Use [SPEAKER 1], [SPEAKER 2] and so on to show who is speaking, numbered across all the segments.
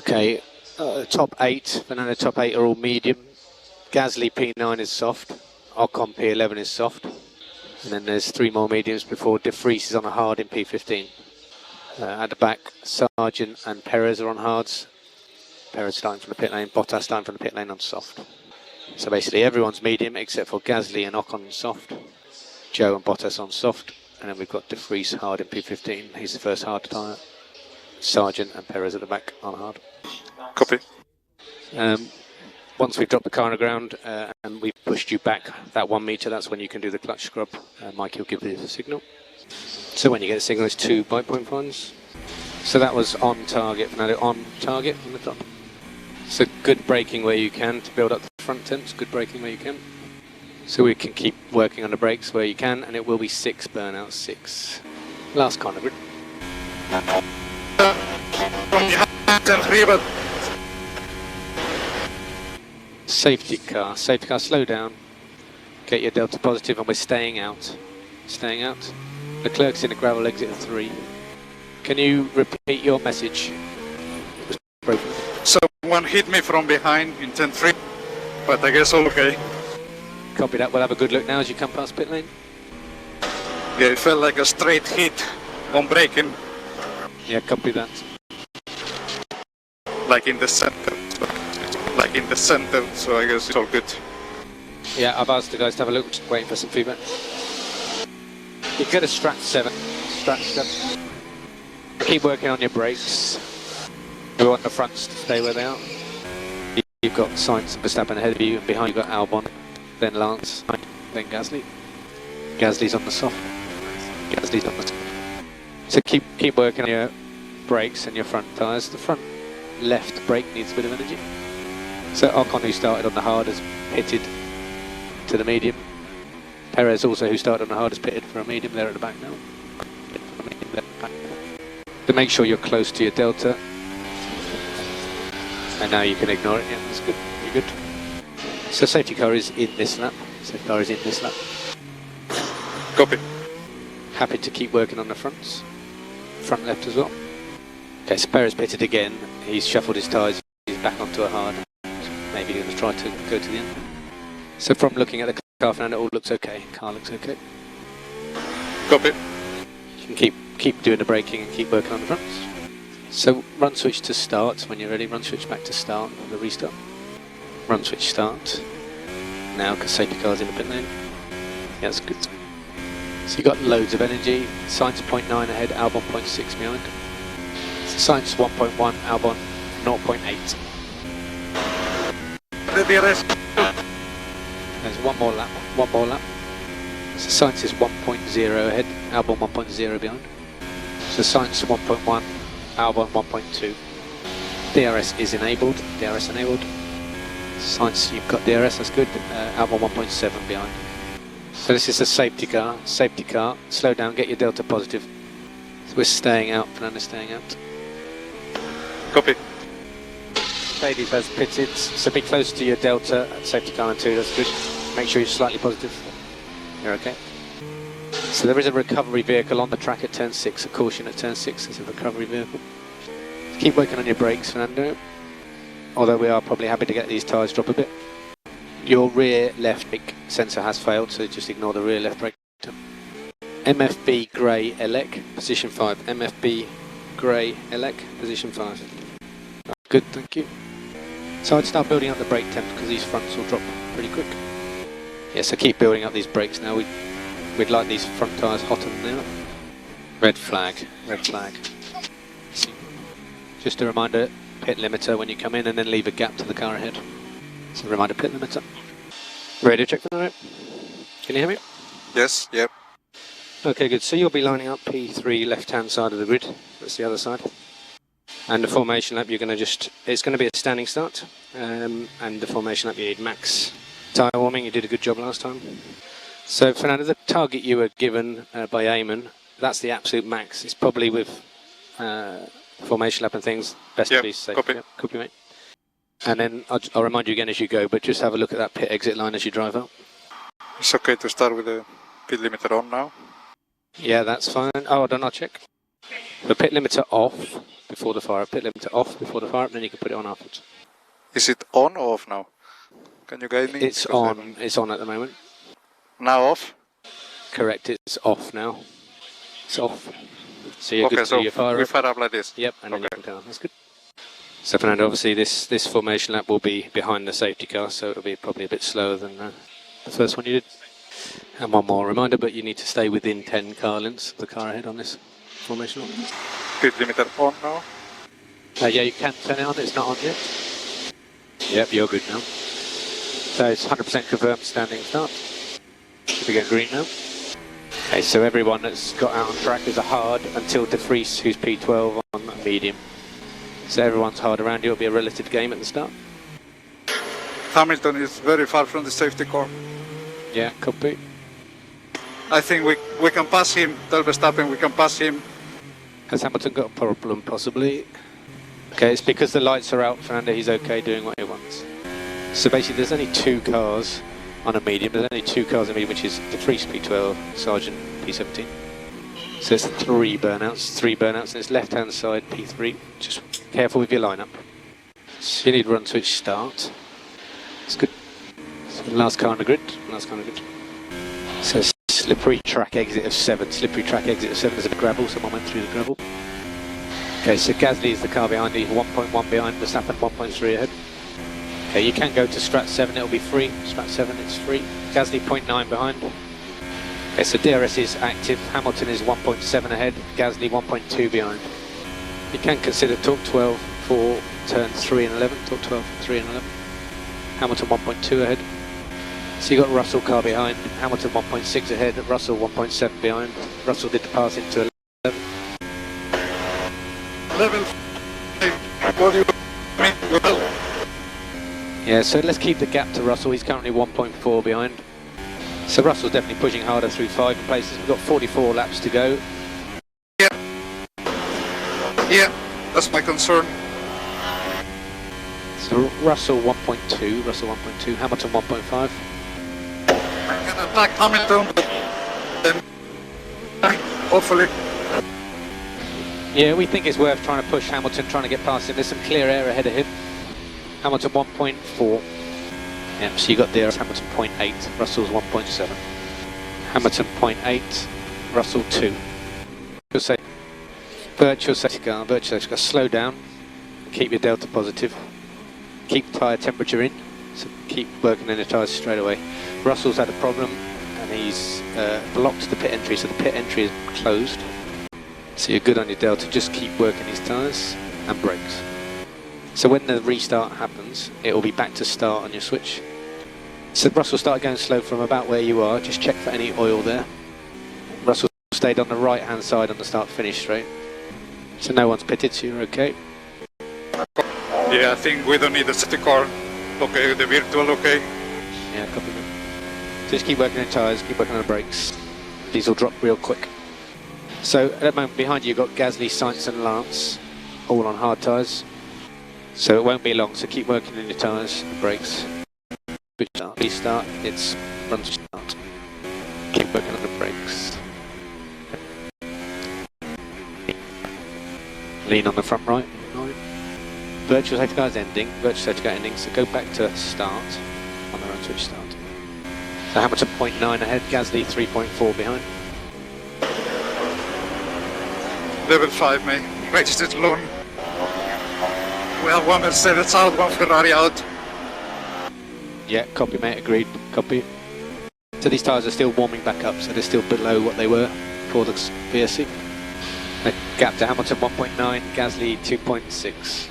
[SPEAKER 1] Okay, top 8, Fernando top 8 are all medium. Gasly P9 is soft. Ocon P11 is soft. And then there's 3 more mediums before De Vries is on a hard in P15. At the back, Sargent and Perez are on hards. Perez starting from the pit lane, Bottas starting from the pit lane on soft. So basically everyone's medium except for Gasly and Ocon soft. Joe and Bottas on soft. And then we've got De Vries hard in P15. He's the first hard tyre. Sargent and Perez at the back on hard.
[SPEAKER 2] Copy.
[SPEAKER 1] Once we've dropped the car on the ground and we've pushed you back that 1 metre, that's when you can do the clutch scrub. Mikey will give you the signal. So when you get the signal, it's 2 bite point fines. So that was on target, Fernando, on target on the top. So good braking where you can to build up the front temps, good braking where you can. So we can keep working on the brakes where you can, and it will be 6 burnouts, 6. Last corner grid. Safety car, slow down. Get your delta positive, and we're staying out. Staying out. Leclerc's in a gravel exit of 3. Can you repeat your message? It was broken.
[SPEAKER 2] Someone hit me from behind in 10-3, but I guess all okay.
[SPEAKER 1] Copy that. We'll have a good look now as you come past pit lane.
[SPEAKER 2] Yeah, it felt like a straight hit on braking.
[SPEAKER 1] Yeah, copy that.
[SPEAKER 2] Like in the center. So I guess it's all good.
[SPEAKER 1] Yeah, I've asked the guys to have a look, just waiting for some feedback. You get a Strat 7. Keep working on your brakes. We want the fronts to stay where they are. You've got Sainz and Verstappen ahead of you, and behind you've got Albon, then Lance, then Gasly. Gasly's on the soft. Gasly's on the soft. So keep working on your brakes and your front tyres. The front left brake needs a bit of energy. So Ocon, who started on the hard, has pitted to the medium. Perez also, who started on the hard, has pitted for a medium. They're at the back now. To make sure you're close to your delta. And now you can ignore it. Yeah, that's good. You're good. So safety car is in this lap. Safety car is in this lap.
[SPEAKER 2] Copy.
[SPEAKER 1] Happy to keep working on the fronts. Front left as well. Okay, so Perez pitted again. He's shuffled his tyres. He's back onto a hard. Maybe going to try to go to the end. So from looking at the car, Fernando, it all looks okay. Car looks okay.
[SPEAKER 2] Copy.
[SPEAKER 1] You can keep doing the braking and keep working on the fronts. So run switch to start when you're ready. Run switch back to start for the restart. Run switch start. Now because safety car's in the pit lane. Yeah, that's good. So you've got loads of energy. Sainz 0.9 ahead, Albon 0.6 behind. So Sainz 1.1, Albon 0.8.
[SPEAKER 2] The DRS.
[SPEAKER 1] There's one more lap. So Sainz is 1.0 ahead, Albon 1.0 behind. So Sainz 1.1, Albon 1.2. DRS is enabled. Sainz, you've got DRS, that's good. Albon 1.7 behind. So this is a safety car. Slow down, get your delta positive. So we're staying out, Fernando, staying out.
[SPEAKER 2] Copy.
[SPEAKER 1] Mercedes has pitted, so be close to your delta at safety car and 2, that's good. Make sure you're slightly positive. You're okay. So there is a recovery vehicle on the track at turn 6, a caution at turn 6, there's a recovery vehicle. Keep working on your brakes, Fernando. Although we are probably happy to get these tyres drop a bit. Your rear left brake sensor has failed, so just ignore the rear left brake. MFB Grey Elec, position 5. MFB Grey Elec, position 5. Good, thank you. So I'd start building up the brake temp because these fronts will drop pretty quick. Yeah, so keep building up these brakes now. We'd like these front tyres hotter than they are. Red flag. Just a reminder, pit limiter when you come in and then leave a gap to the car ahead. So reminder, pit limiter. Radio check for the right. Can you hear me?
[SPEAKER 2] Yes, yep.
[SPEAKER 1] Okay, good. So you'll be lining up P3 left-hand side of the grid. That's the other side. And the formation lap, you're going to it's going to be a standing start. And the formation lap, you need max tyre warming. You did a good job last time. So Fernando, the target you were given by Eamon, that's the absolute max. It's probably with formation lap and things, best to be safe.
[SPEAKER 2] Copy.
[SPEAKER 1] Yeah, copy, mate. And then I'll remind you again as you go, but just have a look at that pit exit line as you drive up.
[SPEAKER 2] It's okay to start with the pit limiter on now?
[SPEAKER 1] Yeah, that's fine. Oh, hold on, I'll check. The pit limiter off before the fire up, pit limiter off before the fire up, then you can put it on afterwards.
[SPEAKER 2] Is it on or off now? Can you guide me?
[SPEAKER 1] It's on. It's on at the moment.
[SPEAKER 2] Now off?
[SPEAKER 1] Correct, it's off now. It's off. So you're
[SPEAKER 2] Okay,
[SPEAKER 1] good to
[SPEAKER 2] so
[SPEAKER 1] your fire
[SPEAKER 2] we
[SPEAKER 1] up.
[SPEAKER 2] fire up like this?
[SPEAKER 1] Yep, and then
[SPEAKER 2] Okay.
[SPEAKER 1] you put down. That's good. So Fernando, obviously this formation lap will be behind the safety car, so it'll be probably a bit slower than the first one you did. And one more reminder, but you need to stay within 10 car lengths of the car ahead on this formation lap.
[SPEAKER 2] Speed limiter on now?
[SPEAKER 1] Yeah, you can turn it on, it's not on yet. Yep, you're good now. So it's 100% confirmed standing start. Should be getting green now. Okay, so everyone that's got out on track is a hard until De Vries, who's P12 on medium. So everyone's hard around you, it'll be a relative game at the start.
[SPEAKER 2] Hamilton is very far from the safety car.
[SPEAKER 1] Yeah, copy.
[SPEAKER 2] I think we can pass him, tell Verstappen we can pass him.
[SPEAKER 1] Has Hamilton got a problem, possibly? Okay, it's because the lights are out, Fernando, he's okay doing what he wants. So basically there's only 2 cars on a medium, there's only 2 cars on a medium, which is De Vries P12, Sargent P17. So it's 3 burnouts, and it's left-hand side P3. Just careful with your lineup. So you need run switch start. It's good. So last car on the grid, So slippery track exit of 7. Slippery track exit of 7 is a gravel, someone went through the gravel. Okay, so Gasly is the car behind you, 1.1 behind, Verstappen 1.3 ahead. Okay, you can go to Strat 7, it'll be free. Strat 7, it's free. Gasly 0.9 behind. Okay, so DRS is active, Hamilton is 1.7 ahead, Gasly 1.2 behind. You can consider torque 12 for turns 3 and 11, torque 12 for 3 and 11. Hamilton 1.2 ahead. So you got Russell car behind, Hamilton 1.6 ahead, Russell 1.7 behind. Russell did the pass into 11.
[SPEAKER 2] Level 5. What do you mean? Well,
[SPEAKER 1] yeah, so let's keep the gap to Russell, he's currently 1.4 behind. So Russell's definitely pushing harder through 5 places, we've got 44 laps to go.
[SPEAKER 2] yeah, that's my concern.
[SPEAKER 1] So Russell 1.2, Hamilton 1.5.
[SPEAKER 2] I can attack Hamilton, but then hopefully.
[SPEAKER 1] Yeah, we think it's worth trying to push Hamilton, trying to get past him. There's some clear air ahead of him. Hamilton 1.4. Yeah, so you got there Hamilton 0.8, Russell's 1.7. Hamilton 0.8, Russell 2. Virtual safety car, slow down, keep your delta positive, keep tyre temperature in, so keep working in the tyres straight away. Russell's had a problem and he's blocked the pit entry, so the pit entry is closed. So you're good on your delta, just keep working his tyres and brakes. So when the restart happens, it will be back to start on your switch. So Russell started going slow from about where you are, just check for any oil there. Russell stayed on the right hand side on the start finish straight. So no one's pitted, so you're okay.
[SPEAKER 2] Yeah, I think we don't need the safety car. Okay, the virtual okay.
[SPEAKER 1] Yeah, copy that. Just keep working on tyres, keep working on the brakes. These will drop real quick. So at the moment behind you you've got Gasly, Sainz and Lance, all on hard tyres. So it won't be long, so keep working on your tyres and brakes. Restart, it's run to start. Keep working on the brakes. Lean on the front right. Virtual safety car is ending, so go back to start on the run switch start. So Hamilton 0.9 ahead, Gasly 3.4 behind.
[SPEAKER 2] Level 5, mate. Registered alone. We have one Mercedes out, one Ferrari out.
[SPEAKER 1] Yeah, copy mate, agreed, copy. So these tyres are still warming back up, so they're still below what they were for the VSC. The gap to Hamilton 1.9, Gasly 2.6.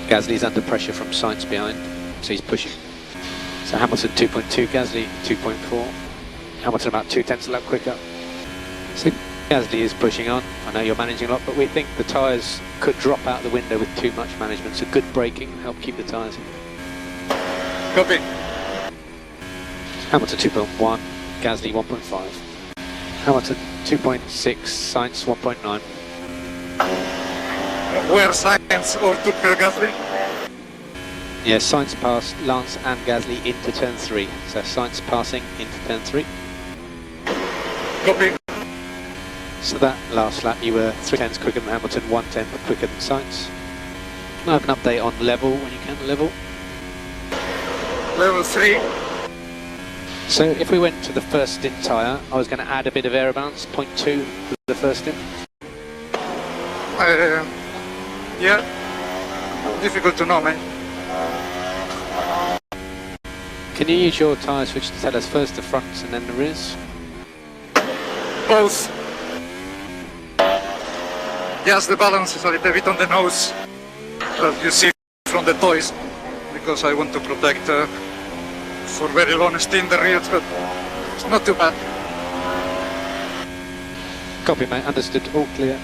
[SPEAKER 1] Gasly's under pressure from Sainz behind, so he's pushing. So Hamilton 2.2, Gasly 2.4. Hamilton about 0.2 a lap quicker. So Gasly is pushing on. I know you're managing a lot, but we think the tyres could drop out the window with too much management, so good braking will help keep the tyres in.
[SPEAKER 2] Copy.
[SPEAKER 1] Hamilton 2.1, Gasly 1.5. Hamilton 2.6, Sainz 1.9.
[SPEAKER 2] Where Sainz or Tucker Gasly?
[SPEAKER 1] Yeah, Sainz passed Lance and Gasly into turn 3. So Sainz passing into turn 3.
[SPEAKER 2] Copy.
[SPEAKER 1] So that last lap you were 3/10 quicker than Hamilton, 1/10 quicker than Sainz. Now I can update on level when you can level.
[SPEAKER 2] Level 3.
[SPEAKER 1] So if we went to the first stint tyre, I was going to add a bit of air balance, 0.2 for the first stint.
[SPEAKER 2] Yeah. Difficult to know, man.
[SPEAKER 1] Can you use your tyre switch to tell us first the fronts and then the rears?
[SPEAKER 2] Both. Yes, the balance is a little bit on the nose, as you see from the toys, because I want to protect for very long stint the rears, but it's not too bad.
[SPEAKER 1] Copy, mate. Understood. All clear.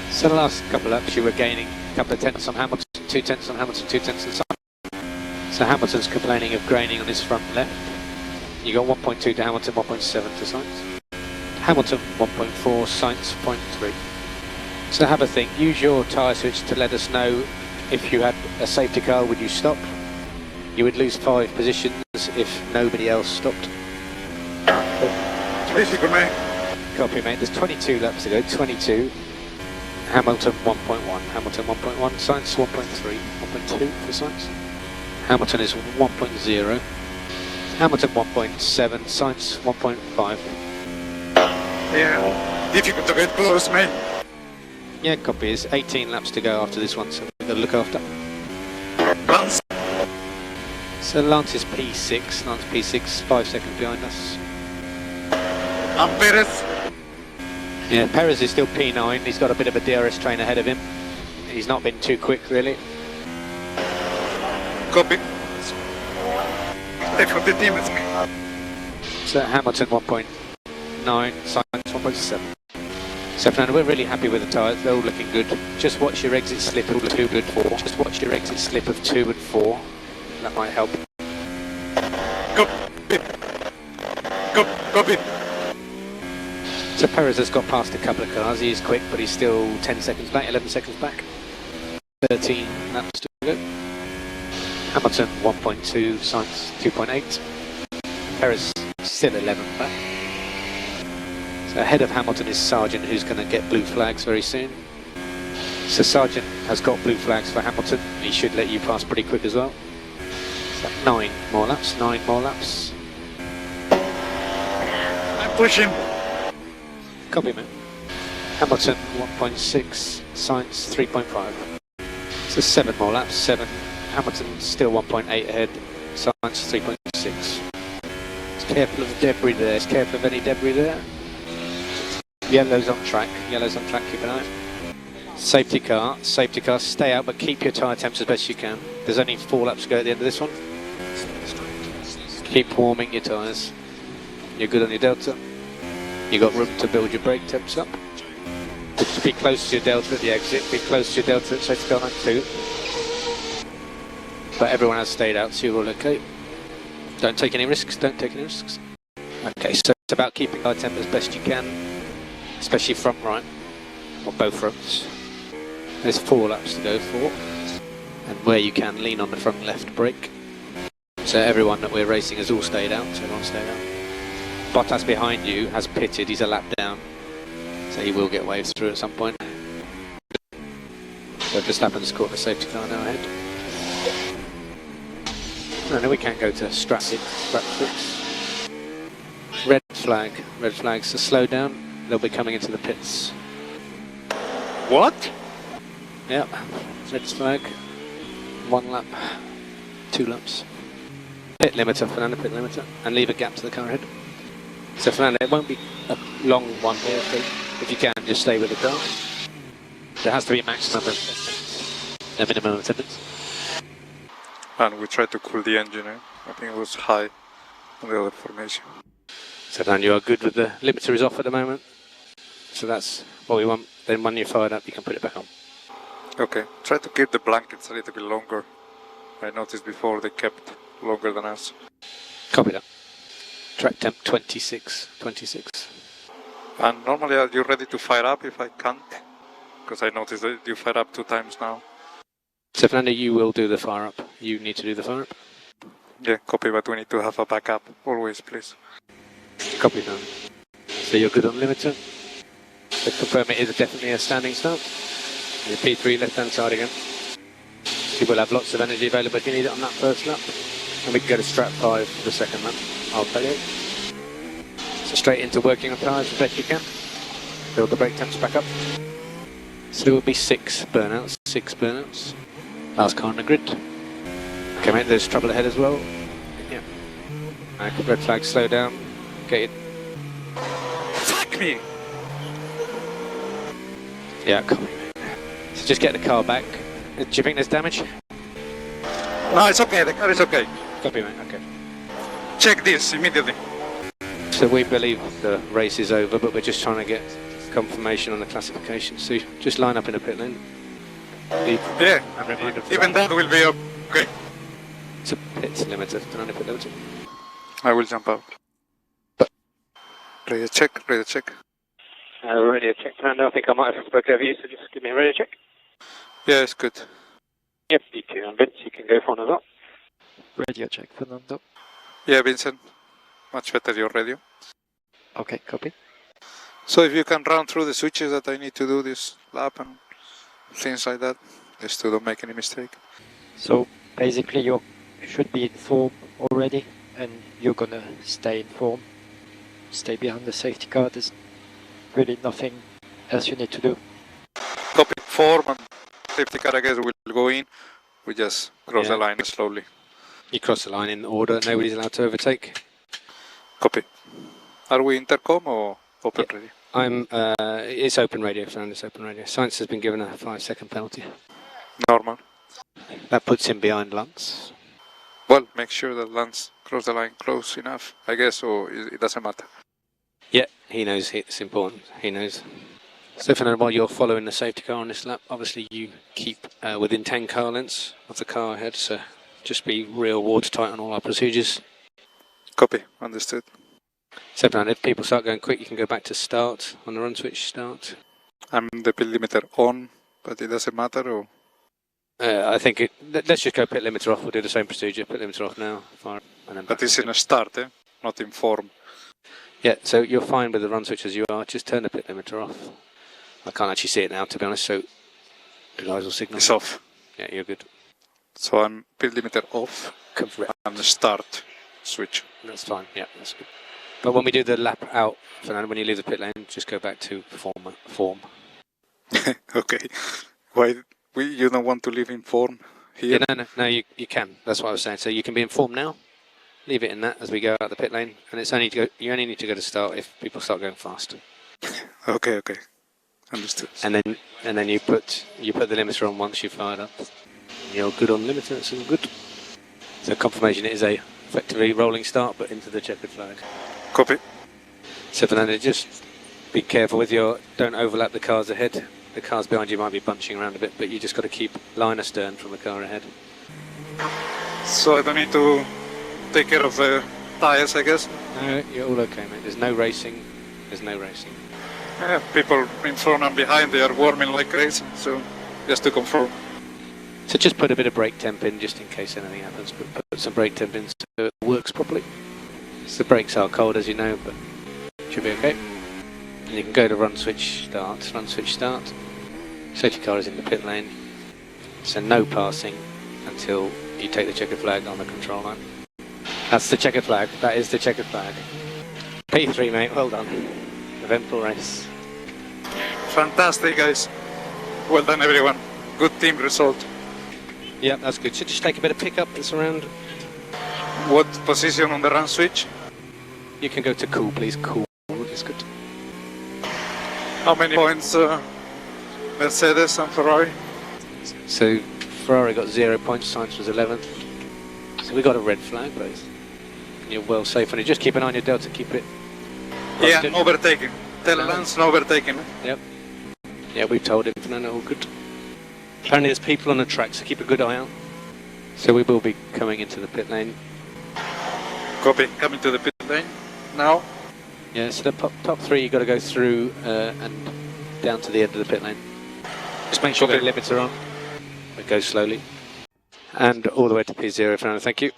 [SPEAKER 1] So the last couple of laps you were gaining a couple of tenths on Hamilton, 2 tenths on Hamilton, 2 tenths on Sainz. So Hamilton's complaining of graining on his front left. You got 1.2 to Hamilton, 1.7 to Sainz. Hamilton 1.4, Sainz 0.3. So have a think. Use your tyre switch to let us know if you had a safety car, would you stop? You would lose 5 positions if nobody else stopped.
[SPEAKER 2] Difficult, mate.
[SPEAKER 1] Copy, mate. There's 22 laps to go. 22. Hamilton 1.1. Hamilton 1.1. Sainz 1.3. 1.2 for Sainz. Hamilton is 1.0. Hamilton 1.7. Sainz 1.5.
[SPEAKER 2] Yeah, difficult to get close, mate.
[SPEAKER 1] Yeah, copy. There's 18 laps to go after this one, so we've got to look after.
[SPEAKER 2] Lance.
[SPEAKER 1] So Lance is P6. Lance P6, 5 seconds behind us.
[SPEAKER 2] And Perez.
[SPEAKER 1] Yeah, Perez is still P9. He's got a bit of a DRS train ahead of him. He's not been too quick, really.
[SPEAKER 2] Copy. Stay from the team with me.
[SPEAKER 1] So Hamilton 1.9, Sainz 1.7. So Fernando, we're really happy with the tyres. They're all looking good. Just watch your exit slip of 2 and 4. Just watch your exit slip of 2 and 4. That might help.
[SPEAKER 2] Copy. Copy.
[SPEAKER 1] So Perez has got past a couple of cars. He is quick, but he's still 10 seconds back, 11 seconds back. 13 laps to go. Hamilton 1.2, Sainz 2.8. Perez still 11 back. So ahead of Hamilton is Sargent, who's going to get blue flags very soon. So Sargent has got blue flags for Hamilton. He should let you pass pretty quick as well. So 9 more laps, 9 more laps.
[SPEAKER 2] I'm pushing.
[SPEAKER 1] Copy, man. Hamilton 1.6, Sainz 3.5. So 7 more laps, 7. Hamilton still 1.8 ahead, Sainz 3.6. Just careful of the debris there, just careful of any debris there. Yellow's on track, keep an eye out. Safety car, stay out but keep your tyre temps as best you can. There's only 4 laps to go at the end of this one. Keep warming your tyres. You're good on your delta. You've got room to build your brake temps up. Just be close to your delta at the exit, be close to your delta at safety car 92. But everyone has stayed out, so you're all okay. Don't take any risks, Okay, so it's about keeping tyre temp as best you can, especially front right, or both fronts. There's 4 laps to go for, and where you can, lean on the front left brake. So everyone that we're racing has all stayed out, so everyone stayed out. Bottas behind you has pitted, he's a lap down, so he will get waved through at some point. So Verstappen's caught the safety car now ahead. No, we can't go to strat 6. Red flag, so slow down, they'll be coming into the pits.
[SPEAKER 2] What?
[SPEAKER 1] Yep, red flag, 1 lap, 2 laps. Pit limiter, Fernando, pit limiter, and leave a gap to the car ahead. So Fernando, it won't be a long one here, so if you can, just stay with the car. There has to be a maximum of 10 minutes, a minimum of 10 minutes.
[SPEAKER 2] And we tried to cool the engine, I think it was high on the other formation.
[SPEAKER 1] So then you are good with the limiter is off at the moment. So that's what we want. Then when you're fired up, you can put it back on.
[SPEAKER 2] Okay, try to keep the blankets a little bit longer. I noticed before they kept longer than us.
[SPEAKER 1] Copy that. Track temp 26.
[SPEAKER 2] And normally are you ready to fire up if I can't? Because I noticed that you fire up 2 times now.
[SPEAKER 1] So Fernando, you will do the fire up. You need to do the fire up.
[SPEAKER 2] Yeah, copy, but we need to have a backup always, please.
[SPEAKER 1] Copy that. So you're good on limiter. So confirm it is definitely a standing start. Your P3 left hand side again. You will have lots of energy available if you need it on that first lap. And we can go to strap 5 for the second lap. I'll tell you. So straight into working on tyres as best you can. Build the brake temps back up. So there will be 6 burnouts. 6 burnouts. Last car on the grid. Okay mate, there's trouble ahead as well. Yeah. Red flag, slow down. Get it.
[SPEAKER 2] Fuck me!
[SPEAKER 1] Yeah, come on. So just get the car back. Do you think there's damage?
[SPEAKER 2] No, it's okay, the car is okay.
[SPEAKER 1] Copy mate, okay.
[SPEAKER 2] Check this immediately.
[SPEAKER 1] So we believe the race is over, but we're just trying to get confirmation on the classification. So just line up in the pit lane.
[SPEAKER 2] Yeah, even that will be okay.
[SPEAKER 1] It's a pit limiter, Fernando pit limiter.
[SPEAKER 2] I will jump out. Radio check, radio check.
[SPEAKER 1] Radio check, Fernando. I think I might have spoken over you, so just give me a radio check.
[SPEAKER 2] Yeah, it's good.
[SPEAKER 1] Yep, DQ and Vince, you can go for one as well.
[SPEAKER 3] Radio check, Fernando.
[SPEAKER 2] Yeah, Vincent. Much better your radio.
[SPEAKER 3] Okay, copy.
[SPEAKER 2] So if you can run through the switches that I need to do this lap and things like that, just to don't make any mistake.
[SPEAKER 3] So basically you should be in form already and you're gonna stay in form. Stay behind the safety car. There's really nothing else you need to do.
[SPEAKER 2] Copy. Form and safety car, I guess, will go in. We just cross the line slowly.
[SPEAKER 1] You cross the line in order, nobody's allowed to overtake.
[SPEAKER 2] Copy. Are we intercom or open radio?
[SPEAKER 1] It's open radio, Fernando, it's open radio. Science has been given a 5-second penalty.
[SPEAKER 2] Normal.
[SPEAKER 1] That puts him behind Lance.
[SPEAKER 2] Well, make sure that Lance cross the line close enough, I guess, or it doesn't matter.
[SPEAKER 1] Yeah, he knows it's important, he knows. So Fernando, while you're following the safety car on this lap, obviously you keep within 10 car lengths of the car ahead, so just be real watertight on all our procedures.
[SPEAKER 2] Copy, understood.
[SPEAKER 1] So Fernando, if people start going quick, you can go back to start, on the run switch, start.
[SPEAKER 2] I'm the pit limiter on, but it doesn't matter, or?
[SPEAKER 1] I think let's just go pit limiter off, we'll do the same procedure, pit limiter off now, fire, and then
[SPEAKER 2] but it's in a start, not in form.
[SPEAKER 1] Yeah, so you're fine with the run switch as you are, just turn the pit limiter off. I can't actually see it now, to be honest, so the guys will signal.
[SPEAKER 2] It's off.
[SPEAKER 1] Yeah, you're good.
[SPEAKER 2] So I'm pit limiter off,
[SPEAKER 1] Correct.
[SPEAKER 2] and start switch.
[SPEAKER 1] That's fine, yeah, that's good. But when we do the lap out, Fernando, when you leave the pit lane, just go back to form.
[SPEAKER 2] Okay. Why you don't want to live in form here?
[SPEAKER 1] Yeah, no, you can. That's what I was saying. So you can be in form now. Leave it in that as we go out the pit lane, and it's only you only need to go to start if people start going fast.
[SPEAKER 2] Okay, understood.
[SPEAKER 1] And then you put the limiter on once you've fired up. You're good on limiter. It's all good. So confirmation, it is a effectively rolling start, but into the checkered flag.
[SPEAKER 2] Copy.
[SPEAKER 1] So Fernando, just be careful with don't overlap the cars ahead. The cars behind you might be bunching around a bit, but you just got to keep line astern from the car ahead.
[SPEAKER 2] So I don't need to take care of the tyres, I guess?
[SPEAKER 1] No, you're all okay, mate. There's no racing.
[SPEAKER 2] Yeah, people in front and behind, they are warming like crazy, so just to confirm.
[SPEAKER 1] So just put a bit of brake temp in just in case anything happens, but put some brake temp in so it works properly. So the brakes are cold, as you know, but should be okay. And you can go to run switch start. Safety car is in the pit lane, so no passing until you take the checkered flag on the control line. That's the checkered flag, that is the checkered flag. P3 mate, well done. Eventful race.
[SPEAKER 2] Fantastic, guys. Well done, everyone. Good team result.
[SPEAKER 1] Yeah, that's good. So just take a bit of pickup that's around.
[SPEAKER 2] What position on the run switch?
[SPEAKER 1] You can go to cool, please. Cool is good.
[SPEAKER 2] How many points Mercedes and Ferrari?
[SPEAKER 1] So Ferrari got 0 points, Sainz was 11th. So we got a red flag, but you're well safe on it. Just keep an eye on your delta, keep it.
[SPEAKER 2] Yeah, no overtaking. Tell Lance no overtaking.
[SPEAKER 1] Yep. Yeah, we've told him, Fernando, all good. Apparently there's people on the track, so keep a good eye out. So we will be coming into the pit lane.
[SPEAKER 2] Copy, coming to the pit lane now.
[SPEAKER 1] Yeah, so the top 3 you've got to go through and down to the end of the pit lane. Just make sure the limits are on. It goes slowly. And all the way to P0, Fernando, thank you.